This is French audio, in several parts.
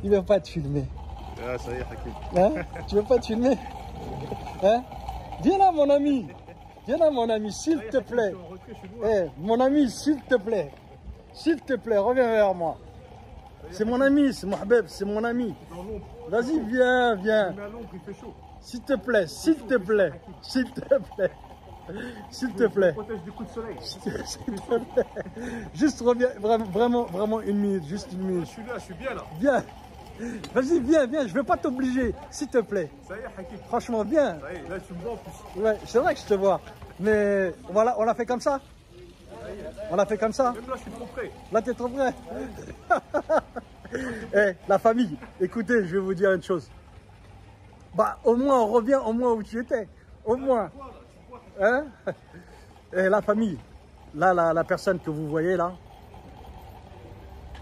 Il ne veut pas te filmer. Ah, ça y est, Hakim. Hein? Tu veux pas te filmer? Hein? Viens là, mon ami. Viens là, mon ami, s'il te plaît. Eh, mon ami, s'il te plaît. S'il te plaît, reviens vers moi. C'est mon ami, c'est mon habib, c'est mon ami. Vas-y, viens, viens. S'il te plaît, s'il te plaît, s'il te plaît. S'il te plaît. Protège du coup de soleil. S'il te plaît. Juste reviens, vraiment une minute, juste une minute. Je suis là, je suis bien là. Viens. Vas-y, viens, viens, je ne vais pas t'obliger, s'il te plaît. Ça y est, Hakim. Franchement, viens. Ça y est, là tu me vois en plus. Ouais, c'est vrai que je te vois. Mais voilà, on l'a fait comme ça. On l'a fait comme ça. Même là, je suis trop prêt. Là, t'es trop prêt. Eh, la famille, écoutez, je vais vous dire une chose. Bah, au moins, on revient au moins où tu étais. Au moins. Hein? Et la famille, là, la personne que vous voyez là.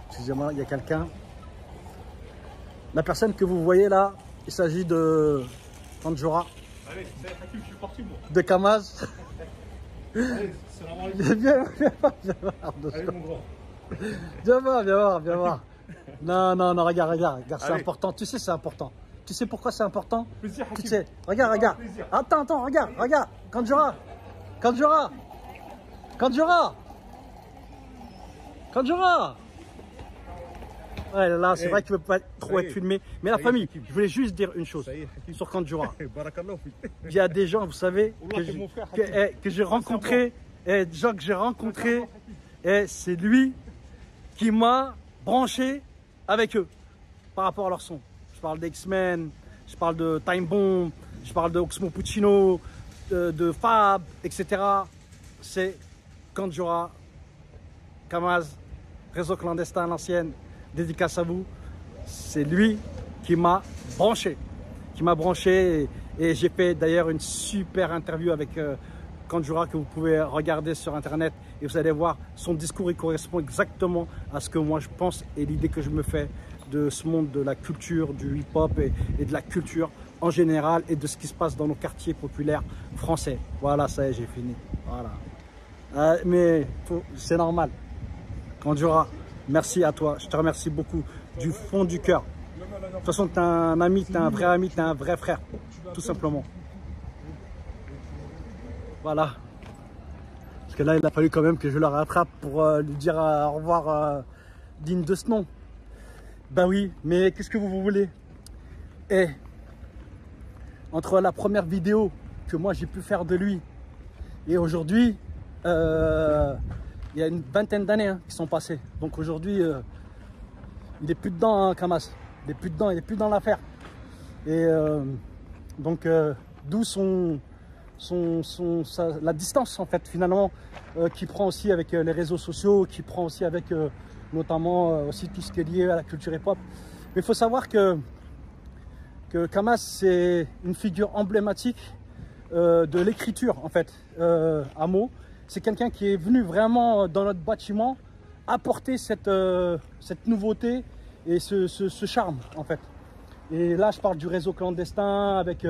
Excusez-moi, il y a quelqu'un. La personne que vous voyez là, il s'agit de Kanjoura. Allez, ça y est, Hakim, je suis parti moi. De Kamaz. Allez, c'est vraiment Viens voir, Allez, mon grand. viens voir. Non, regarde, c'est Allez. important. Tu sais, c'est important. Tu sais pourquoi c'est important? Plaisir, Hakim. Tu sais, regarde. Plaisir. Attends, regarde. Kanjoura. Ouais, là, c'est vrai qu'il ne veut pas trop être filmé. Mais la famille, je voulais juste dire une chose Ça y est, Hakim. sur Kanjoura. Barakallah, Il y a des gens, vous savez, Wallah, c'est mon frère, que j'ai rencontrés, et des gens que j'ai rencontrés, et c'est lui qui m'a branché avec eux par rapport à leur son. Je parle d'X-Men, je parle de Time Bomb, je parle de Oxmo Puccino, de Fab, etc. C'est Kanjoura, Kamaz, Réseau Clandestin à l'ancienne, dédicace à vous. C'est lui qui m'a branché. Et j'ai fait d'ailleurs une super interview avec Kanjoura que vous pouvez regarder sur internet et vous allez voir son discours, il correspond exactement à ce que moi je pense et l'idée que je me fais de ce monde de la culture, du hip-hop et de la culture en général et de ce qui se passe dans nos quartiers populaires français. Voilà, ça y est, j'ai fini. Voilà. Mais c'est normal. Kanjoura, merci à toi, je te remercie beaucoup du fond du cœur. De toute façon, tu es un ami, tu es un vrai ami, tu es un vrai frère, tout simplement. Voilà. Parce que là, il a fallu quand même que je le rattrape pour lui dire au revoir digne de ce nom. Ben oui, mais qu'est-ce que vous voulez? Et entre la première vidéo que moi j'ai pu faire de lui et aujourd'hui, il y a une vingtaine d'années qui sont passées. Donc aujourd'hui, il n'est plus dedans, hein, Kamaz. Il n'est plus dedans, il n'est plus dans l'affaire. Et donc, d'où la distance, en fait, finalement, qui prend aussi avec les réseaux sociaux, qui prend aussi avec notamment aussi tout ce qui est lié à la culture hip-hop. Mais il faut savoir que Kamaz, c'est une figure emblématique de l'écriture, en fait, à mots. C'est quelqu'un qui est venu vraiment dans notre bâtiment apporter cette nouveauté et ce charme, en fait. Et là, je parle du Réseau Clandestin avec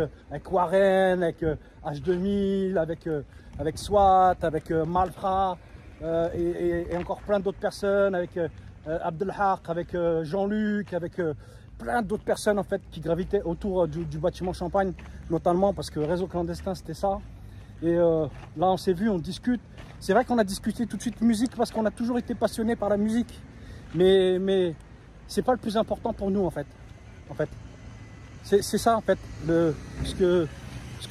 Warren, avec H2000, avec SWAT, avec Malfra et encore plein d'autres personnes, avec Abdelhaq, avec Jean-Luc, avec plein d'autres personnes en fait qui gravitaient autour du bâtiment Champagne, notamment parce que Réseau Clandestin c'était ça. Et là, on s'est vu, on discute. C'est vrai qu'on a discuté tout de suite musique parce qu'on a toujours été passionné par la musique, mais c'est pas le plus important pour nous en fait. C'est ça en fait ce que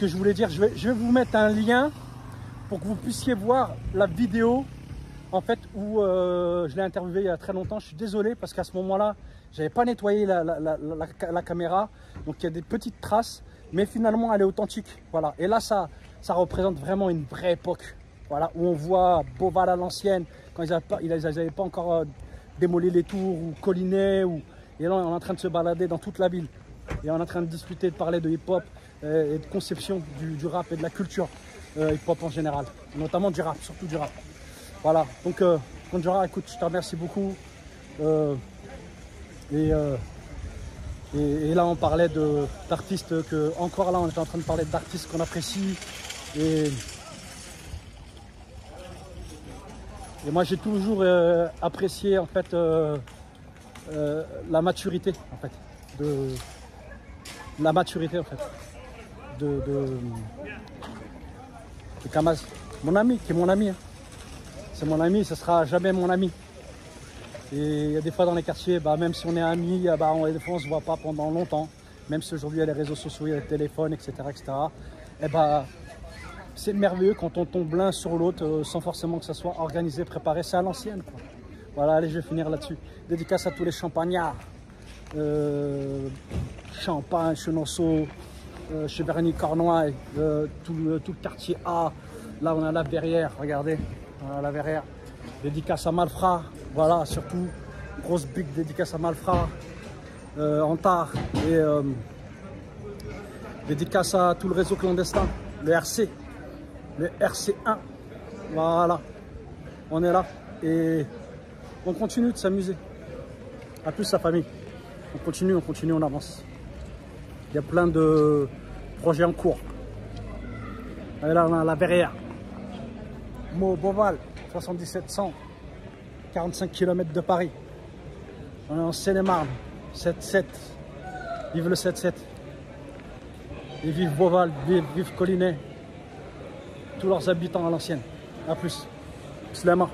je voulais dire. Je vais vous mettre un lien pour que vous puissiez voir la vidéo en fait où je l'ai interviewé il y a très longtemps. Je suis désolé parce qu'à ce moment-là, j'avais pas nettoyé la caméra, donc il y a des petites traces, mais finalement elle est authentique. Voilà. Et là ça représente vraiment une vraie époque. Voilà, où on voit Beauval à l'ancienne quand ils n'avaient pas encore démoli les tours ou colliné et là on est en train de se balader dans toute la ville. Et on est en train de discuter, de parler de hip-hop et de conception du rap et de la culture hip-hop en général. Notamment du rap, surtout du rap. Voilà, donc Kanjoura, écoute, je te remercie beaucoup. Et là, on parlait d'artistes encore là, on était en train de parler d'artistes qu'on apprécie. Et moi, j'ai toujours apprécié en fait la maturité en fait, la maturité en fait de Kamaz, mon ami, qui est mon ami. Hein. C'est mon ami, ce sera jamais mon ami. Et il y a des fois dans les quartiers, bah, même si on est amis, bah, des fois on ne se voit pas pendant longtemps. Même si aujourd'hui il y a les réseaux sociaux, il y a le téléphone, etc. Et bah, c'est merveilleux quand on tombe l'un sur l'autre sans forcément que ça soit organisé, préparé. C'est à l'ancienne, quoi. Voilà, allez, je vais finir là-dessus. Dédicace à tous les champagnards. Champagne, Chenonceau, Cheverny, Cornouailles, tout le quartier A. Là, on a la Verrière, regardez. On a la Verrière. Dédicace à Malfrat. Voilà, surtout, grosse big dédicace à Malfrat. Antard. Et dédicace à tout le réseau clandestin. Le RC. Le RC1. Voilà. On est là. Et on continue de s'amuser. À plus, sa famille. On continue, on avance. Il y a plein de projets en cours. Et là, on a la Verrière. Beauval, 7700. 45 km de Paris. On est en Seine-et-Marne. 7-7. Vive le 7-7. Et vive Beauval, vive Collinet. Tous leurs habitants à l'ancienne. A plus. Slama.